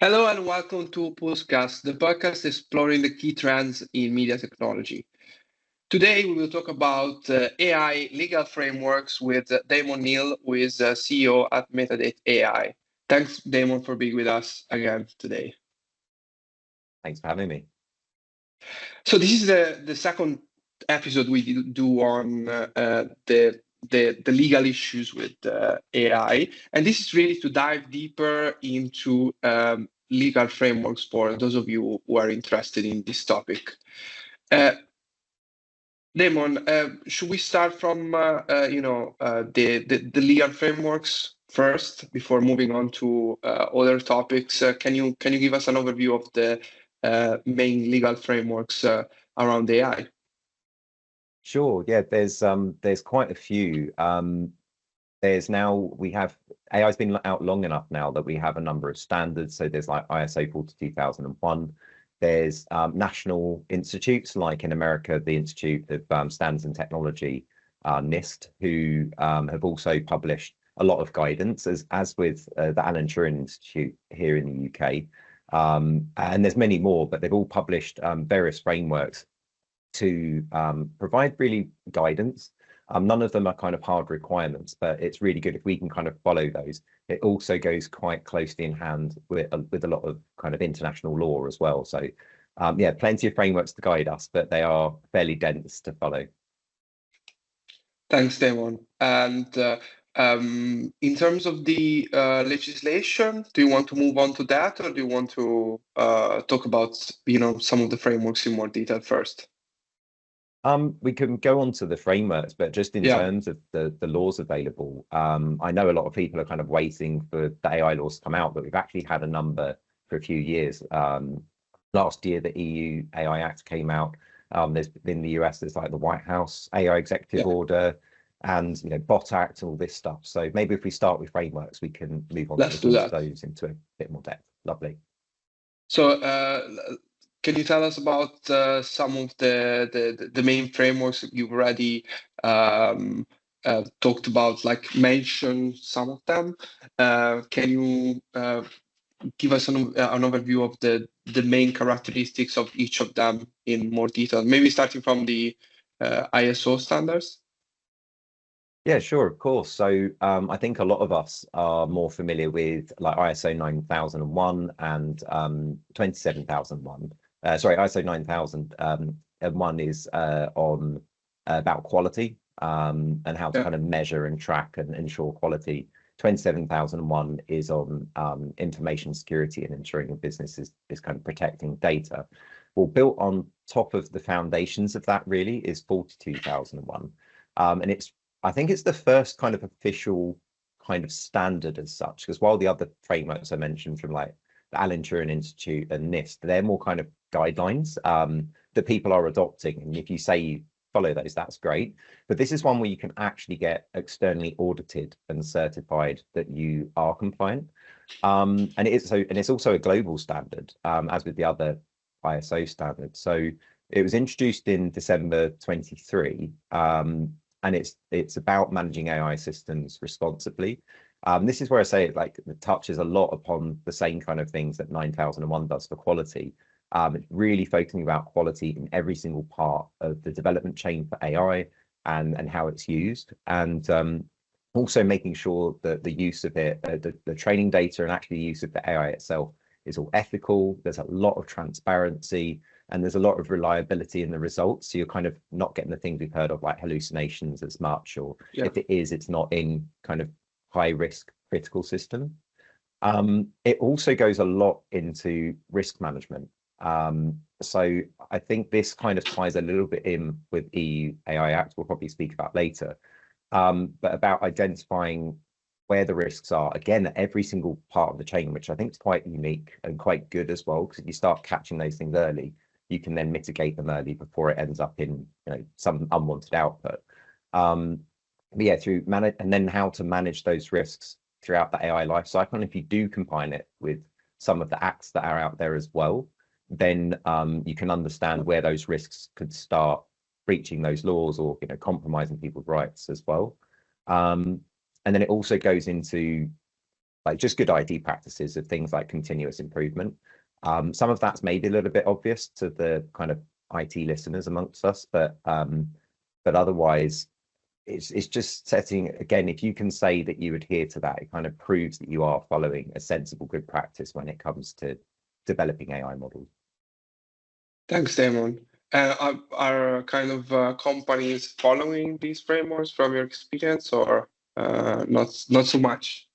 Hello and welcome to Pulsecast, the podcast exploring the key trends in media technology. Today we will talk about AI legal frameworks with Damon Neale, who is CEO at Metadat-AI. Thanks, Damon, for being with us again today. Thanks for having me. So this is the second episode we do on the legal issues with AI, and this is really to dive deeper into legal frameworks for those of you who are interested in this topic. Damon, should we start from the legal frameworks first before moving on to other topics? Can you give us an overview of the main legal frameworks around AI? Sure. Yeah, there's quite a few. There's now AI's been out long enough now that we have a number of standards. So there's like ISO 42001. There's national institutes, like in America, the Institute of Standards and Technology, NIST, who have also published a lot of guidance, as with the Alan Turing Institute here in the UK. And there's many more, but they've all published various frameworks to provide really guidance. None of them are kind of hard requirements, but it's really good if we can kind of follow those. It also goes quite closely in hand with a lot of kind of international law as well. So yeah, plenty of frameworks to guide us, but they are fairly dense to follow. Thanks, Damon. And in terms of the legislation, do you want to move on to that, or do you want to talk about some of the frameworks in more detail first? We can go on to the frameworks, but just in terms of the laws available, I know a lot of people are kind of waiting for the AI laws to come out, but we've actually had a number for a few years. Last year, the EU AI Act came out. There's in the US, there's like the White House AI Executive Order, and Bot Act, all this stuff. So maybe if we start with frameworks, we can move on to those into a bit more depth. Lovely. So can you tell us about some of the main frameworks you've already talked about, like mention some of them? Can you give us an overview of the main characteristics of each of them in more detail? Maybe starting from the ISO standards? Yeah, sure, of course. So I think a lot of us are more familiar with like ISO 9001 and 27001. Sorry, ISO 9001 is on about quality and how to kind of measure and track and ensure quality. 27001 is on information security and ensuring a business is kind of protecting data. Well, built on top of the foundations of that really is 42001. And I think it's the first kind of official kind of standard as such, because while the other frameworks I mentioned from like the Alan Turing Institute and NIST, they're more kind of guidelines that people are adopting. And if you say you follow those, that's great. But this is one where you can actually get externally audited and certified that you are compliant. And it's also a global standard, as with the other ISO standards. So it was introduced in December 23. And it's about managing AI systems responsibly. This is where I say it touches a lot upon the same kind of things that 9001 does for quality. It's really focusing about quality in every single part of the development chain for AI and how it's used, and also making sure that the use of it, the training data and actually the use of the AI itself is all ethical. There's a lot of transparency, and there's a lot of reliability in the results. So you're kind of not getting the things we've heard of like hallucinations as much, or if it is, it's not in kind of high risk critical system. It also goes a lot into risk management. So I think this kind of ties a little bit in with EU AI Act, we'll probably speak about later, but about identifying where the risks are, again, at every single part of the chain, which I think is quite unique and quite good as well, because if you start catching those things early, you can then mitigate them early before it ends up in some unwanted output. But yeah, and then how to manage those risks throughout the AI life cycle. And if you do combine it with some of the acts that are out there as well, then you can understand where those risks could start breaching those laws or compromising people's rights as well. And then it also goes into like just good ID practices of things like continuous improvement. Some of that's maybe a little bit obvious to the kind of IT listeners amongst us, but otherwise, it's just setting, again, if you can say that you adhere to that, it kind of proves that you are following a sensible good practice when it comes to developing AI models. Thanks, Damon. Are kind of companies following these frameworks from your experience, or not so much?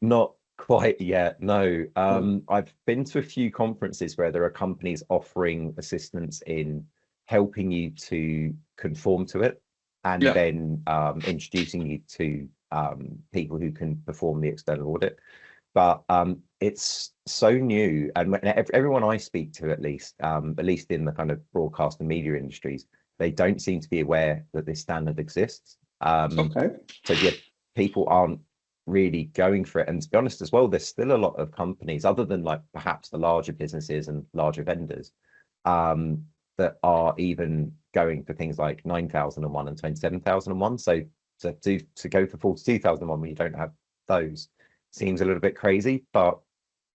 Not quite yet, no. I've been to a few conferences where there are companies offering assistance in helping you to conform to it, and Yeah. then introducing you to people who can perform the external audit. But it's so new, and everyone I speak to, at least in the kind of broadcast and media industries, they don't seem to be aware that this standard exists. Okay. So yeah, people aren't really going for it. And to be honest as well, there's still a lot of companies, other than like perhaps the larger businesses and larger vendors, that are even going for things like 9001 and 27001. So to go for 42001 when you don't have those seems a little bit crazy, but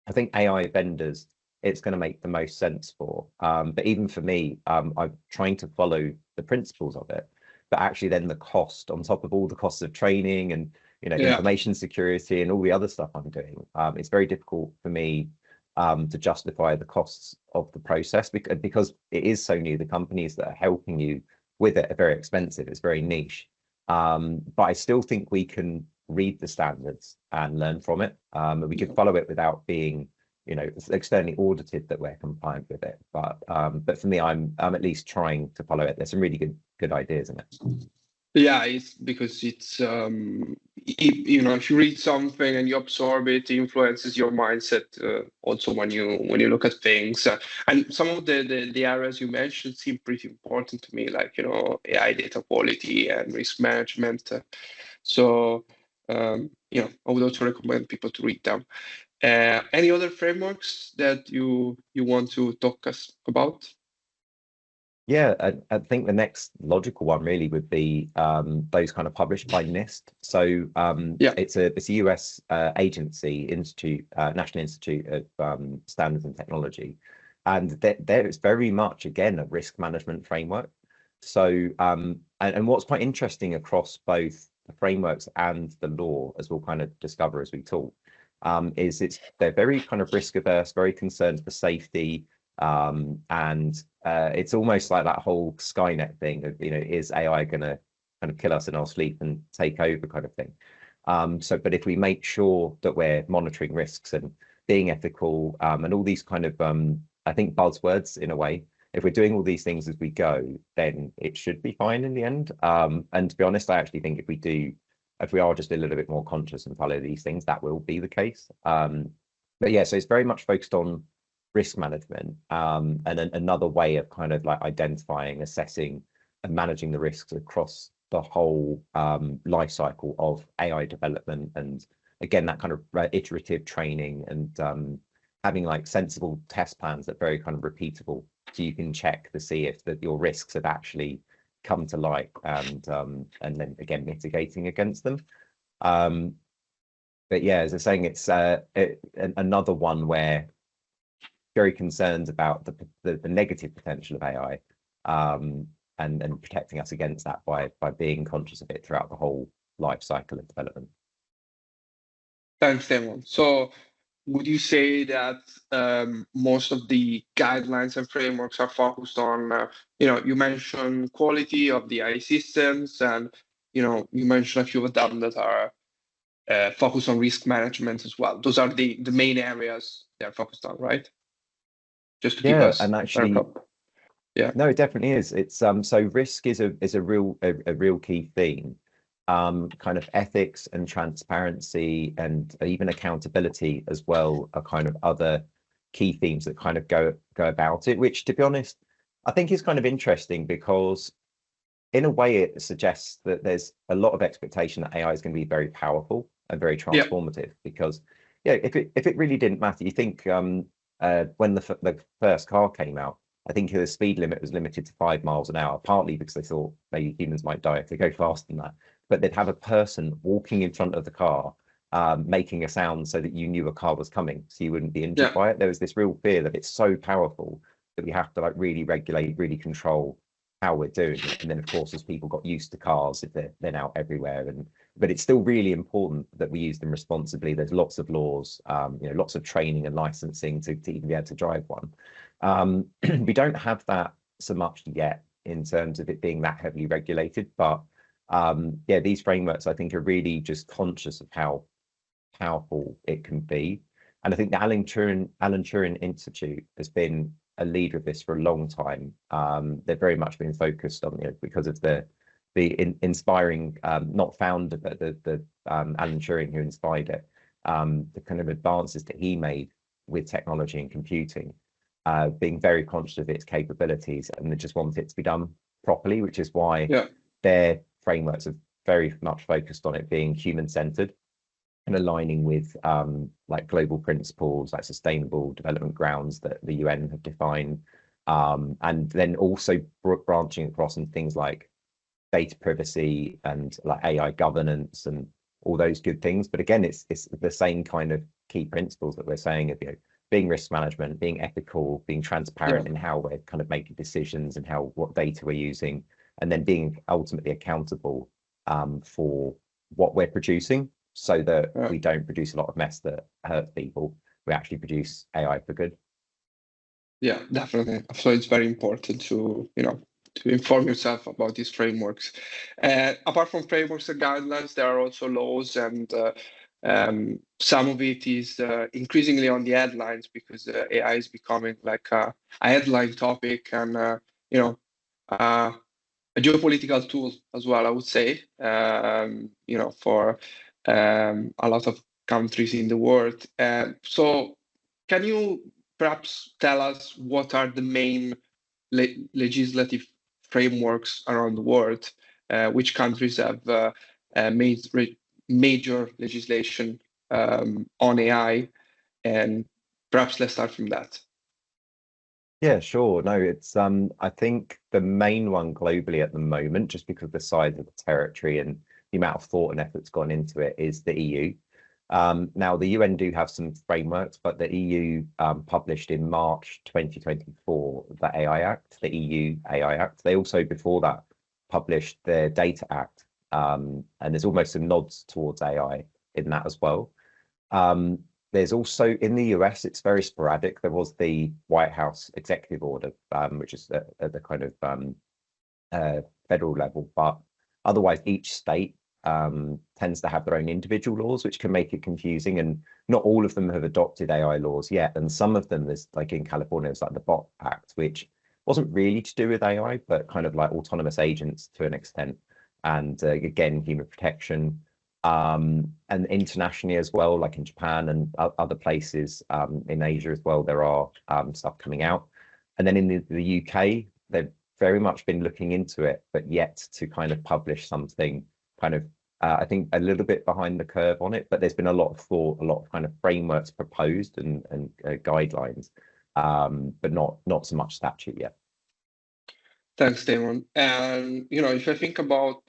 I think AI vendors, it's going to make the most sense for. But even for me, I'm trying to follow the principles of it, but actually then the cost on top of all the costs of training and information security and all the other stuff I'm doing, it's very difficult for me to justify the costs of the process because it is so new. The companies that are helping you with it are very expensive. It's very niche. But I still think we can read the standards and learn from it. We could follow it without being, externally audited that we're compliant with it. But for me, I'm at least trying to follow it. There's some really good ideas in it. Yeah, it's because it's if you read something and you absorb it, it influences your mindset also when you look at things. And some of the areas you mentioned seem pretty important to me, like AI data quality and risk management. So I would also recommend people to read them. Any other frameworks that you want to talk us about? Yeah, I think the next logical one really would be those kind of published by NIST. So it's a US agency, National Institute of Standards and Technology, and there is very much again a risk management framework. So and what's quite interesting across both the frameworks and the law, as we'll kind of discover as we talk, is they're very kind of risk averse, very concerned for safety. And it's almost like that whole Skynet thing of, is AI going to kind of kill us in our sleep and take over kind of thing. But if we make sure that we're monitoring risks and being ethical and all these kind of, I think, buzzwords in a way, if we're doing all these things as we go, then it should be fine in the end. And to be honest, I actually think if we are just a little bit more conscious and follow these things, that will be the case. But yeah, so it's very much focused on risk management, and another way of kind of like identifying, assessing, and managing the risks across the whole life cycle of AI development. And again, that kind of iterative training and having like sensible test plans that are very kind of repeatable, so you can check to see if your risks have actually come to light, and then again mitigating against them. But yeah, as I was saying, it's another one where very concerned about the negative potential of AI, and protecting us against that by being conscious of it throughout the whole life cycle of development. Thanks, Damon. So would you say that most of the guidelines and frameworks are focused on, you mentioned quality of the AI systems, and you mentioned a few of them that are focused on risk management as well. Those are the main areas they're focused on, right? Just to keep us and actually, no, it definitely is. It's so risk is a real key theme. Kind of ethics and transparency and even accountability as well are kind of other key themes that kind of go about it, which, to be honest, I think is kind of interesting, because in a way it suggests that there's a lot of expectation that AI is going to be very powerful and very transformative. Because if it really didn't matter, you think when the first car came out, I think the speed limit was limited to 5 miles an hour, partly because they thought maybe humans might die if they go faster than that. But they'd have a person walking in front of the car, making a sound so that you knew a car was coming, so you wouldn't be injured by it. There was this real fear that it's so powerful that we have to like really regulate, really control how we're doing it. And then of course, as people got used to cars, if they're now everywhere, but it's still really important that we use them responsibly. There's lots of laws, lots of training and licensing to even be able to drive one. We don't have that so much yet in terms of it being that heavily regulated, but these frameworks I think are really just conscious of how powerful it can be. And I think the Alan Turing Institute has been a leader of this for a long time. They've very much been focused on, because of the inspiring, not founder, but the Alan Turing who inspired it, the kind of advances that he made with technology and computing, being very conscious of its capabilities, and they just want it to be done properly, which is why their frameworks are very much focused on it being human-centered and aligning with like global principles, like sustainable development grounds that the UN have defined, and then also branching across in things like data privacy and like AI governance and all those good things. But again, it's the same kind of key principles that we're saying of, being risk management, being ethical, being transparent in how we're kind of making decisions and what data we're using, and then being ultimately accountable for what we're producing, so that we don't produce a lot of mess that hurts people. We actually produce AI for good. Yeah, definitely. So it's very important to inform yourself about these frameworks. Apart from frameworks and guidelines, there are also laws, and some of it is increasingly on the headlines, because AI is becoming like a headline topic, and a geopolitical tool as well, I would say, for a lot of countries in the world. So can you perhaps tell us what are the main legislative frameworks around the world? Which countries have made major legislation on AI? And perhaps let's start from that. Yeah, sure. No, it's I think the main one globally at the moment, just because of the size of the territory and the amount of thought and effort's gone into it, is the EU. Now, the UN do have some frameworks, but the EU published in March 2024 the AI Act, the EU AI Act. They also, before that, published the Data Act, and there's almost some nods towards AI in that as well. There's also, in the US, it's very sporadic. There was the White House executive order, which is at the kind of federal level, but otherwise each state tends to have their own individual laws, which can make it confusing, and not all of them have adopted AI laws yet. And some of them, there's like in California, it's like the Bot Act, which wasn't really to do with AI, but kind of like autonomous agents to an extent, and again, human protection. And internationally as well, like in Japan and other places in Asia as well, there are stuff coming out. And then in the UK, they've very much been looking into it, but yet to kind of publish something kind of, I think, a little bit behind the curve on it. But there's been a lot of thought, a lot of kind of frameworks proposed and guidelines, but not so much statute yet. Thanks, Damon. And if I think about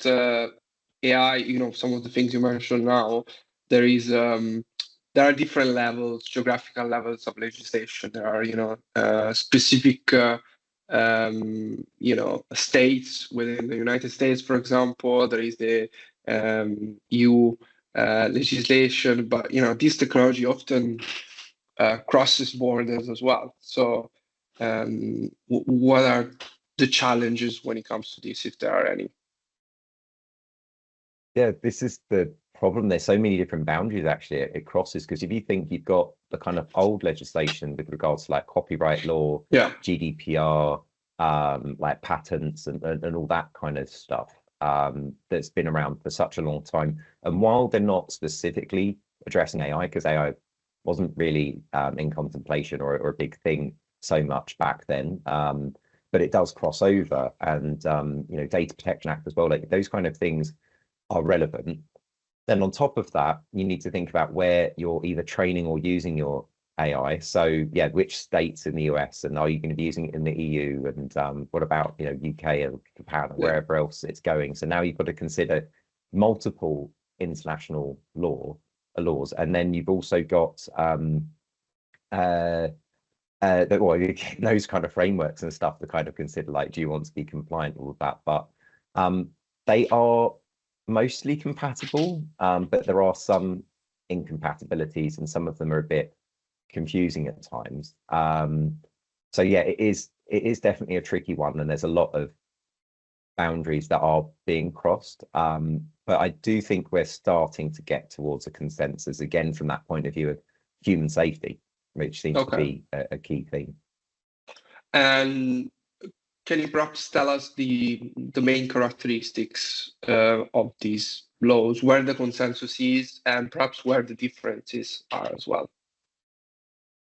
AI, some of the things you mentioned now, there are different levels, geographical levels of legislation. There are specific states within the United States, for example. There is the EU legislation, but this technology often crosses borders as well. So what are the challenges when it comes to this, if there are any? Yeah, this is the problem. There's so many different boundaries actually it crosses, because if you think you've got the kind of old legislation with regards to like copyright law, GDPR, like patents and all that kind of stuff, that's been around for such a long time. And while they're not specifically addressing AI, because AI wasn't really in contemplation or a big thing so much back then, but it does cross over, and Data Protection Act as well, like those kind of things are relevant. Then on top of that, you need to think about where you're either training or using your AI. So yeah, which states in the US, and are you going to be using it in the EU, and what about UK or Japan or wherever else it's going? So now you've got to consider multiple international law laws. And then you've also got those kind of frameworks and stuff to kind of consider, like, do you want to be compliant, all of that. But they are mostly compatible, but there are some incompatibilities, and some of them are a bit confusing at times. So yeah, it is definitely a tricky one, and there's a lot of boundaries that are being crossed. But I do think we're starting to get towards a consensus again from that point of view of human safety, which seems to be a key theme. And can you perhaps tell us the main characteristics of these laws, where the consensus is, and perhaps where the differences are as well?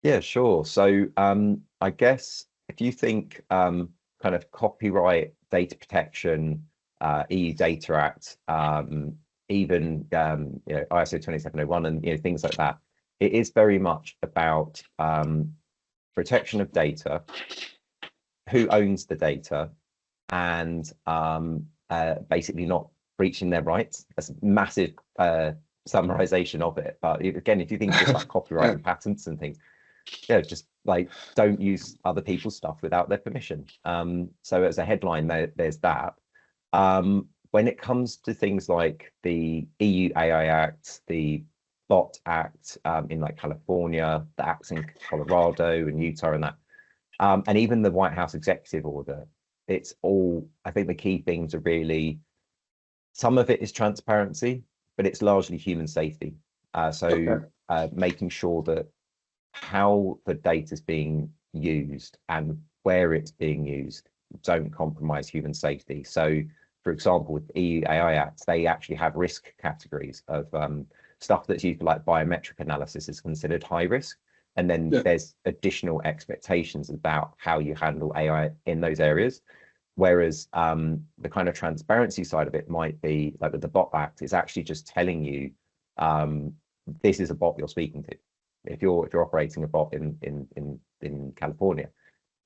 Yeah, sure. So I guess if you think kind of copyright, data protection, EU Data Act, even ISO 2701 and things like that, it is very much about protection of data, who owns the data, and basically not breaching their rights. That's a massive summarization of it. But again, if you think just like copyright and patents and things, just like don't use other people's stuff without their permission. So as a headline, there's that. When it comes to things like the EU AI Act, the Bot Act in like California, the acts in Colorado and Utah and that, and even the White House executive order, it's all, I think the key things are really, some of it is transparency, but it's largely human safety. Making sure that how the data is being used and where it's being used don't compromise human safety. So, for example, with the EU AI Act, they actually have risk categories of stuff that's used for like biometric analysis is considered high risk. And then there's additional expectations about how you handle AI in those areas. Whereas the kind of transparency side of it might be like with the Bot Act, it's actually just telling you this is a bot you're speaking to. If you're operating a bot in California,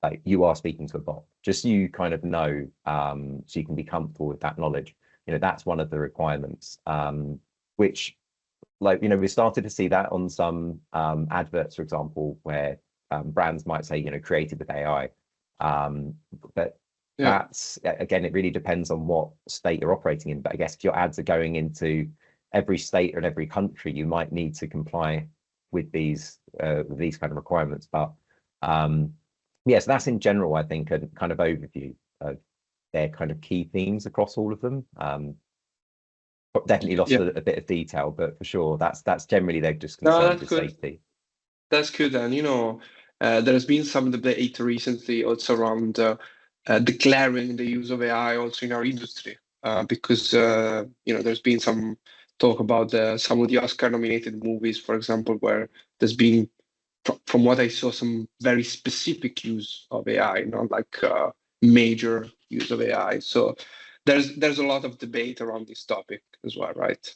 like you are speaking to a bot, just so you kind of know, so you can be comfortable with that knowledge. That's one of the requirements, which, like, we started to see that on some adverts, for example, where brands might say, created with AI. But that's, again, it really depends on what state you're operating in. But I guess if your ads are going into every state or every country, you might need to comply with these kind of requirements. But so that's in general, I think, a kind of overview of their kind of key themes across all of them. Definitely lost a bit of detail, but for sure, that's generally they're just concerned with safety. That's good. And there has been some debate recently also around declaring the use of AI also in our industry, because there's been some talk about some of the Oscar-nominated movies, for example, where there's been, from what I saw, some very specific use of AI, not like major use of AI. So there's a lot of debate around this topic as well, right?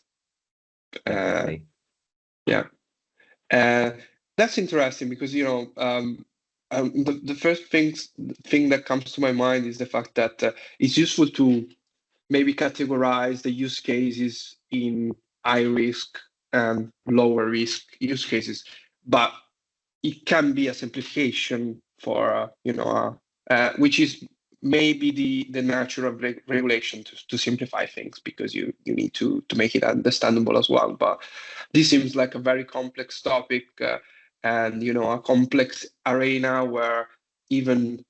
That's interesting because the first thing that comes to my mind is the fact that it's useful to maybe categorize the use cases in high risk and lower risk use cases, but it can be a simplification for which is maybe the nature of regulation to simplify things, because you need to make it understandable as well. But this seems like a very complex topic and a complex arena where even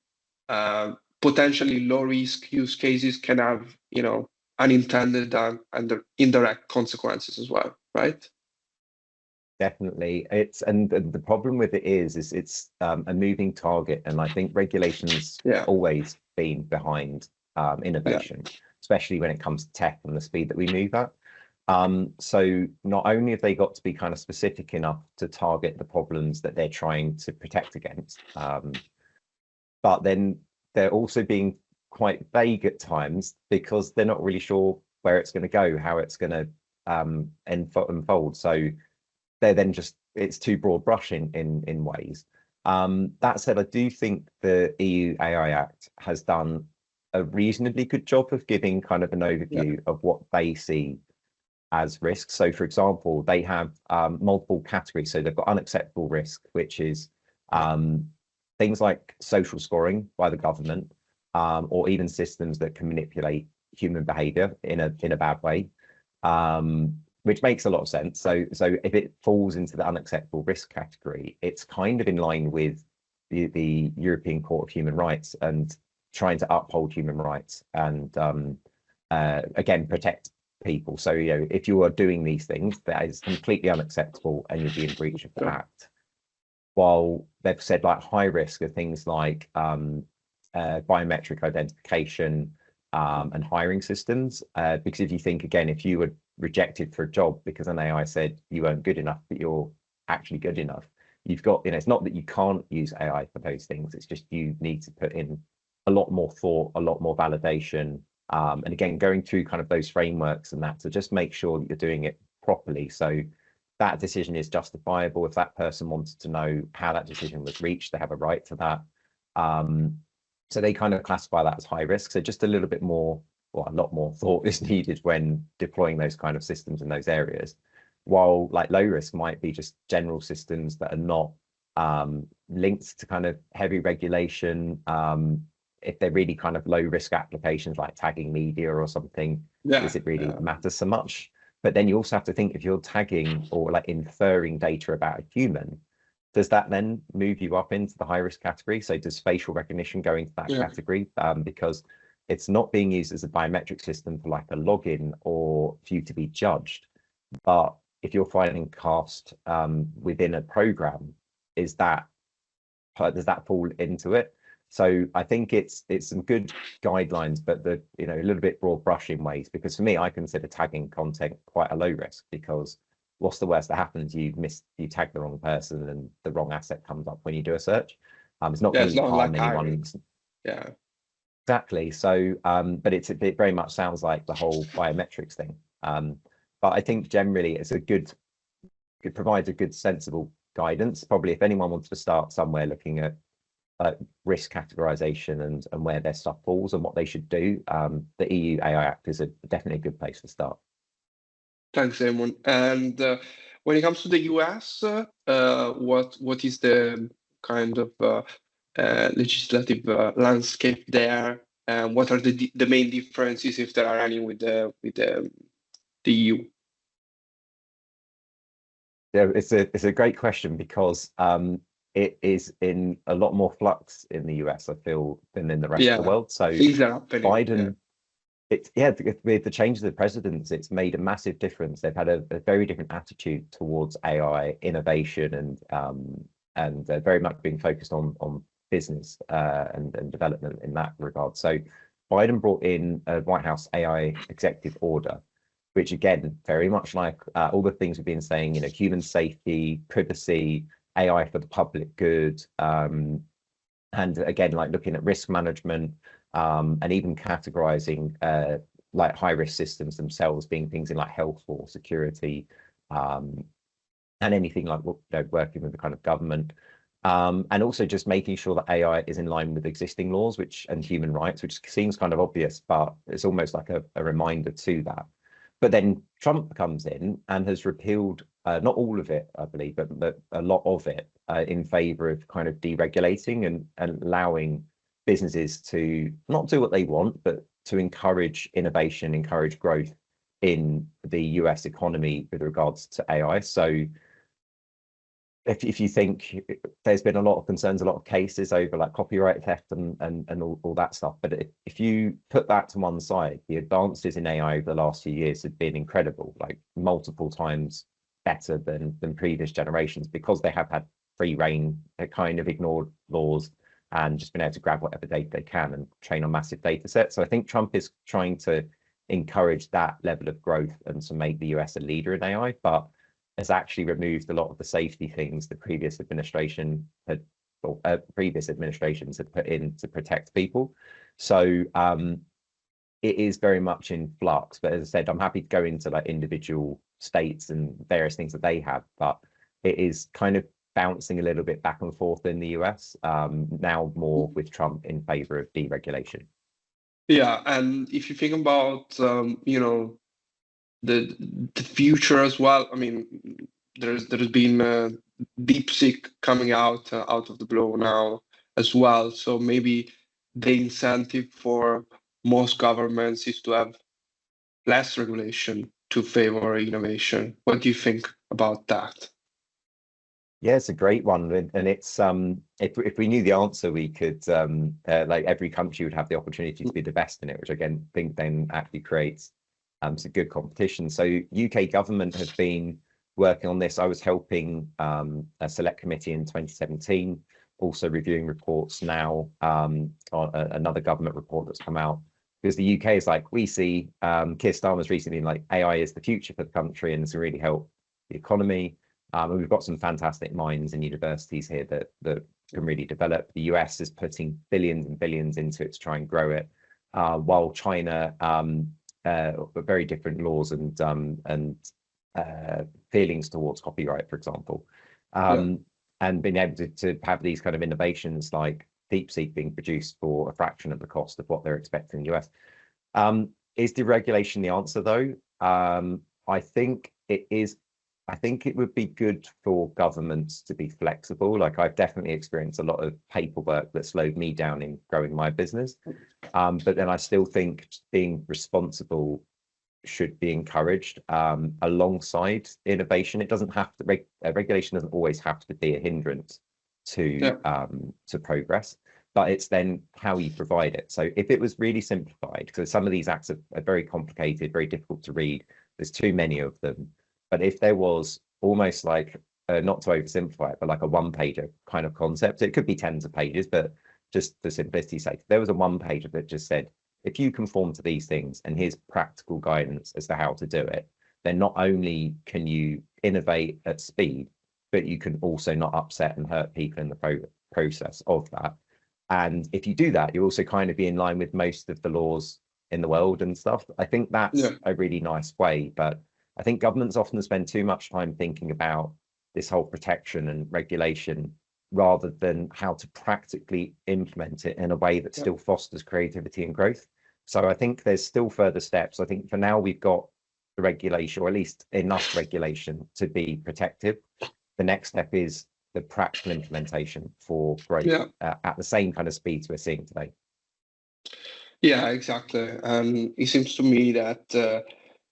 potentially low risk use cases can have unintended and indirect consequences as well, right? Definitely. And the problem with it is it's a moving target, and I think regulations always been behind innovation, especially when it comes to tech and the speed that we move at. So not only have they got to be kind of specific enough to target the problems that they're trying to protect against, but then they're also being quite vague at times because they're not really sure where it's going to go, how it's going to unfold. So they're then it's too broad brush in ways. That said, I do think the EU AI Act has done a reasonably good job of giving kind of an overview of what they see as risks. So, for example, they have multiple categories. So they've got unacceptable risk, which is things like social scoring by the government, or even systems that can manipulate human behavior in a bad way, which makes a lot of sense. So if it falls into the unacceptable risk category, it's kind of in line with the European Court of Human Rights and trying to uphold human rights and again protect people. So if you are doing these things, that is completely unacceptable and you'd be in breach of the act. While they've said like high risk are things like biometric identification and hiring systems, because if you think again, if you were rejected for a job because an AI said you weren't good enough, but you're actually good enough, you've got, it's not that you can't use AI for those things, it's just you need to put in a lot more thought, a lot more validation, and again going through kind of those frameworks and that to just make sure that you're doing it properly. So that decision is justifiable. If that person wanted to know how that decision was reached, they have a right to that. So they kind of classify that as high risk. So just a little bit more, or a lot more thought is needed when deploying those kind of systems in those areas. While like low risk might be just general systems that are not linked to kind of heavy regulation. If they're really kind of low risk applications like tagging media or something, does it really matter so much? But then you also have to think, if you're tagging or like inferring data about a human, does that then move you up into the high risk category? So does facial recognition go into that category? Because it's not being used as a biometric system for like a login or for you to be judged. But if you're finding cost within a program, does that fall into it? So I think it's some good guidelines, but a little bit broad brush in ways, because for me, I consider tagging content quite a low risk, because what's the worst that happens? You tag the wrong person and the wrong asset comes up when you do a search. It's not going to harm anyone. Yeah, exactly. So, but it very much sounds like the whole biometrics thing. But I think generally it provides a good, sensible guidance. Probably if anyone wants to start somewhere looking at risk categorization and where their stuff falls and what they should do, the EU AI Act is definitely a good place to start. Thanks, Damon. And when it comes to the US, what is the kind of legislative landscape there? And what are the main differences, if there are any, with the EU? Yeah, it's a great question, because it is in a lot more flux in the US, I feel, than in the rest of the world. So things are happening. Biden, with the change of the presidents, it's made a massive difference. They've had a very different attitude towards AI innovation and very much being focused on business and development in that regard. So Biden brought in a White House AI executive order, which again, very much like all the things we've been saying, human safety, privacy, AI for the public good, and again, like looking at risk management, and even categorizing like high risk systems themselves being things in like health or security, and anything like working with the kind of government, and also just making sure that AI is in line with existing laws and human rights, which seems kind of obvious, but it's almost like a reminder to that. But then Trump comes in and has repealed not all of it, I believe, but a lot of it in favor of kind of deregulating and allowing businesses to not do what they want, but to encourage innovation, encourage growth in the US economy with regards to AI. So if you think, there's been a lot of concerns, a lot of cases over like copyright theft and all that stuff, but if you put that to one side, the advances in AI over the last few years have been incredible, like multiple times better than previous generations, because they have had free reign. They kind of ignored laws and just been able to grab whatever data they can and train on massive data sets. So I think Trump is trying to encourage that level of growth and to make the US a leader in AI, but has actually removed a lot of the safety things the previous administration had, or previous administrations had put in to protect people. So it is very much in flux. But as I said, I'm happy to go into like individual states and various things that they have, but it is kind of bouncing a little bit back and forth in the US, now more with Trump in favor of deregulation. Yeah, and if you think about the future as well. I mean, there's been DeepSeek coming out of the blue now as well. So maybe the incentive for most governments is to have less regulation to favor innovation. What do you think about that? Yeah, it's a great one, and it's if we knew the answer, we could like every country would have the opportunity to be the best in it, which again think then actually creates some good competition. So UK government have been working on this. I was helping a select committee in 2017, also reviewing reports now on another government report that's come out. Because the UK is like, we see Keir Starmer's recently been like, AI is the future for the country and it's going to really help the economy. And we've got some fantastic minds and universities here that can really develop. The US is putting billions and billions into it to try and grow it, while China, very different laws and feelings towards copyright, for example, and being able to have these kind of innovations like DeepSeek being produced for a fraction of the cost of what they're expecting in the US. Is deregulation the answer, though? I think it is. I think it would be good for governments to be flexible. Like I've definitely experienced a lot of paperwork that slowed me down in growing my business. But then I still think being responsible should be encouraged alongside innovation. It doesn't have to, regulation doesn't always have to be a hindrance to progress, but it's then how you provide it. So if it was really simplified, because some of these acts are very complicated, very difficult to read, there's too many of them. But if there was almost like, not to oversimplify it, but like a one-pager kind of concept, it could be tens of pages, but just for simplicity's sake, there was a one-pager that just said, if you conform to these things and here's practical guidance as to how to do it, then not only can you innovate at speed, but you can also not upset and hurt people in the process of that. And if you do that, you also kind of be in line with most of the laws in the world and stuff. I think that's a really nice way, but I think governments often spend too much time thinking about this whole protection and regulation rather than how to practically implement it in a way that still fosters creativity and growth. So I think there's still further steps. I think for now we've got the regulation, or at least enough regulation to be protective. The next step is the practical implementation for growth at the same kind of speeds we're seeing today. Yeah, exactly. And it seems to me that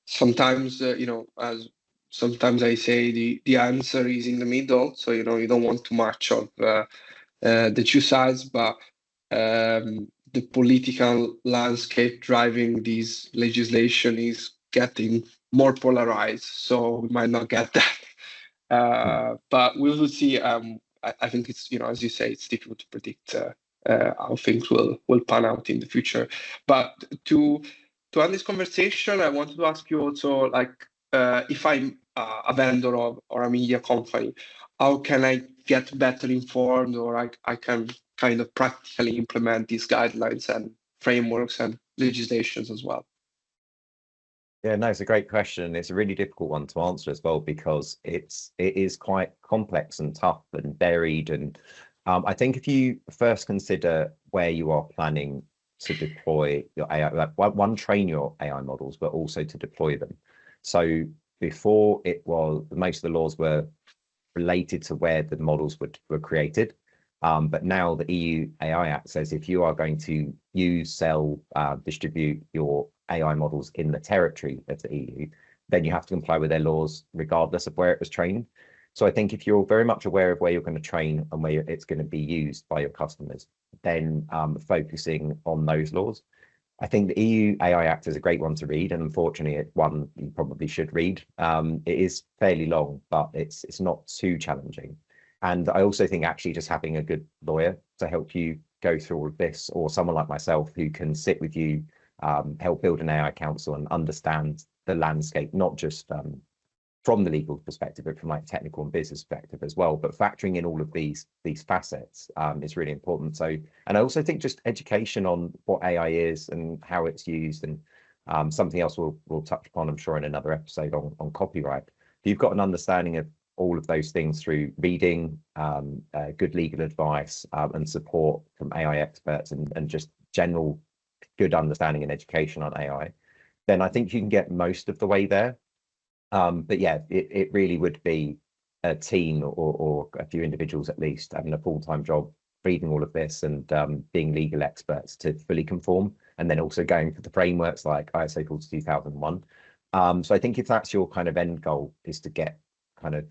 sometimes, as sometimes I say, the answer is in the middle. So, you don't want too much of the two sides, but the political landscape driving this legislation is getting more polarized. So we might not get that. But we will see. I think it's, as you say, it's difficult to predict how things will pan out in the future. But to end this conversation, I wanted to ask you also, like, if I'm a vendor or a media company, how can I get better informed, or I can kind of practically implement these guidelines and frameworks and legislations as well? Yeah, no, it's a great question. It's a really difficult one to answer as well, because it is quite complex and tough and varied. And I think if you first consider where you are planning to deploy your AI, like train your AI models, but also to deploy them. So before, it was most of the laws were related to where the models were created. But now the EU AI Act says if you are going to use, sell, distribute your AI models in the territory of the EU, then you have to comply with their laws regardless of where it was trained. So I think if you're very much aware of where you're going to train and where it's going to be used by your customers, then focusing on those laws. I think the EU AI Act is a great one to read, and unfortunately, it's one you probably should read. It is fairly long, but it's not too challenging. And I also think actually just having a good lawyer to help you go through all of this, or someone like myself who can sit with you, help build an AI council and understand the landscape, not just from the legal perspective, but from like technical and business perspective as well. But factoring in all of these facets is really important. So, and I also think just education on what AI is and how it's used, and something else we'll touch upon, I'm sure, in another episode on copyright. If you've got an understanding of all of those things through reading, good legal advice, and support from AI experts, and just general good understanding and education on AI, then I think you can get most of the way there. But yeah, it really would be a team or a few individuals at least having a full-time job, reading all of this and being legal experts to fully conform, and then also going for the frameworks like ISO 42001. So I think if that's your kind of end goal, is to get kind of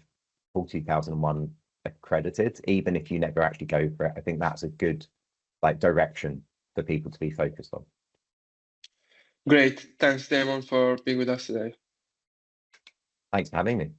42001 accredited, even if you never actually go for it, I think that's a good like direction for people to be focused on. Great. Thanks, Damon, for being with us today. Thanks for having me.